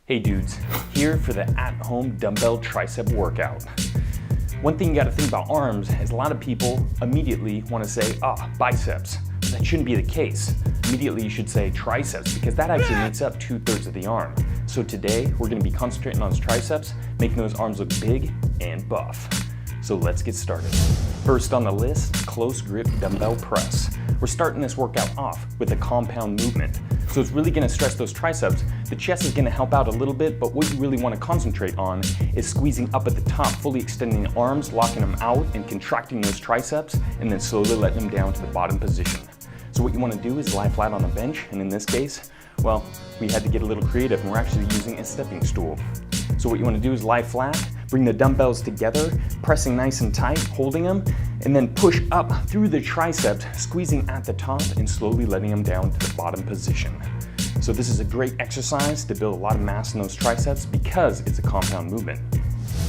Hey dudes, here for the at-home dumbbell tricep workout. One thing you gotta think about arms is a lot of people immediately wanna say, biceps. But that shouldn't be the case. Immediately you should say triceps because that actually makes up 2/3 of the arm. So today we're gonna be concentrating on those triceps, making those arms look big and buff. So let's get started. First on the list, close grip dumbbell press. We're starting this workout off with a compound movement. So it's really gonna stress those triceps. The chest is gonna help out a little bit, but what you really wanna concentrate on is squeezing up at the top, fully extending the arms, locking them out and contracting those triceps, and then slowly letting them down to the bottom position. So what you wanna do is lie flat on the bench, and in this case, well, we had to get a little creative and we're actually using a stepping stool. So what you wanna do is lie flat, bring the dumbbells together, pressing nice and tight, holding them, and then push up through the triceps, squeezing at the top and slowly letting them down to the bottom position. So this is a great exercise to build a lot of mass in those triceps because it's a compound movement.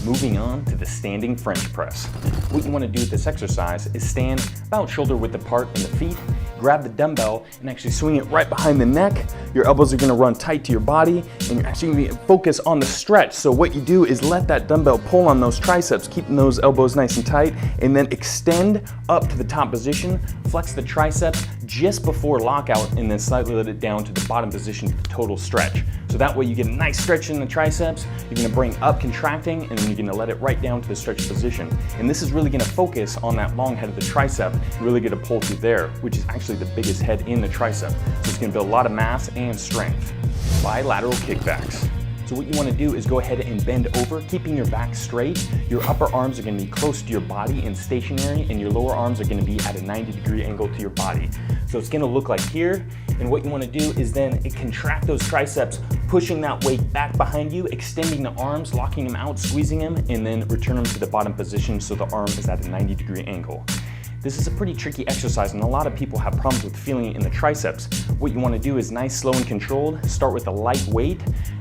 Moving on to the standing French press. What you want to do with this exercise is stand about shoulder width apart in the feet, grab the dumbbell and actually swing it right behind the neck. Your elbows are going to run tight to your body and you're actually going to focus on the stretch. So what you do is let that dumbbell pull on those triceps, keeping those elbows nice and tight, and then extend up to the top position, flex the triceps just before lockout, and then slightly let it down to the bottom position to the total stretch. So that way you get a nice stretch in the triceps, you're gonna bring up contracting, and then you're gonna let it right down to the stretch position. And this is really gonna focus on that long head of the tricep, and really get a pull through there, which is actually the biggest head in the tricep. So it's gonna build a lot of mass and strength. Bilateral kickbacks. So what you want to do is go ahead and bend over, keeping your back straight. Your upper arms are going to be close to your body and stationary, and your lower arms are going to be at a 90-degree angle to your body. So it's going to look like here, and what you want to do is then contract those triceps, pushing that weight back behind you, extending the arms, locking them out, squeezing them, and then return them to the bottom position so the arm is at a 90-degree angle. This is a pretty tricky exercise and a lot of people have problems with feeling it in the triceps. What you want to do is nice, slow, and controlled. Start with a light weight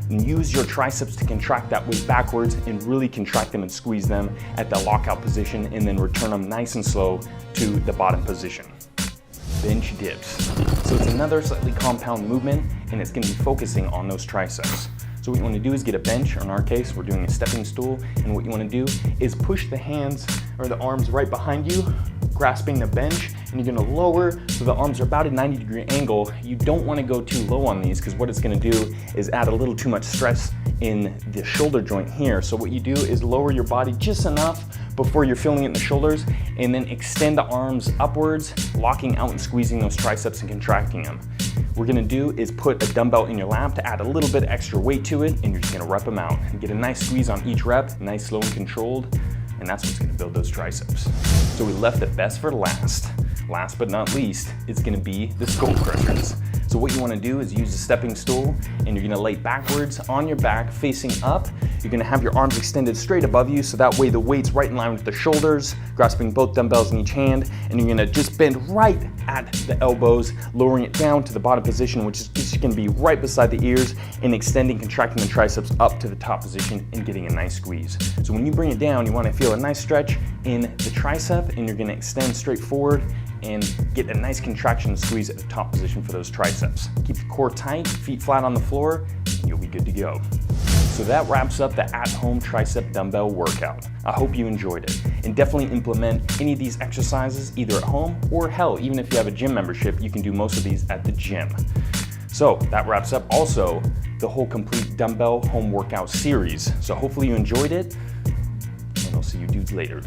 and use your triceps to contract that weight backwards and really contract them and squeeze them at the lockout position, and then return them nice and slow to the bottom position. Bench dips. So it's another slightly compound movement and it's going to be focusing on those triceps. So what you want to do is get a bench, or in our case, we're doing a stepping stool, and what you want to do is push the hands or the arms right behind you, grasping the bench, and you're going to lower so the arms are about a 90-degree angle. You don't want to go too low on these because what it's going to do is add a little too much stress in the shoulder joint here. So what you do is lower your body just enough before you're feeling it in the shoulders, and then extend the arms upwards, locking out and squeezing those triceps and contracting them. What we're gonna do is put a dumbbell in your lap to add a little bit extra weight to it, and you're just gonna rep them out and get a nice squeeze on each rep, nice, slow, and controlled, and that's what's gonna build those triceps. So we left the best for last. Last but not least, it's gonna be the skull crushers. So what you wanna do is use a stepping stool, and you're gonna lay backwards on your back, facing up. You're gonna have your arms extended straight above you, so that way the weight's right in line with the shoulders, grasping both dumbbells in each hand, and you're gonna just bend right at the elbows, lowering it down to the bottom position, which is just gonna be right beside the ears, and extending, contracting the triceps up to the top position and getting a nice squeeze. So when you bring it down, you wanna feel a nice stretch in the tricep, and you're gonna extend straight forward and get a nice contraction and squeeze at the top position for those triceps. Keep the core tight, feet flat on the floor, and you'll be good to go. So that wraps up the at-home tricep dumbbell workout. I hope you enjoyed it, and definitely implement any of these exercises either at home, or hell, even if you have a gym membership, you can do most of these at the gym. So that wraps up also the whole complete dumbbell home workout series. So hopefully you enjoyed it, and I'll see you dudes later.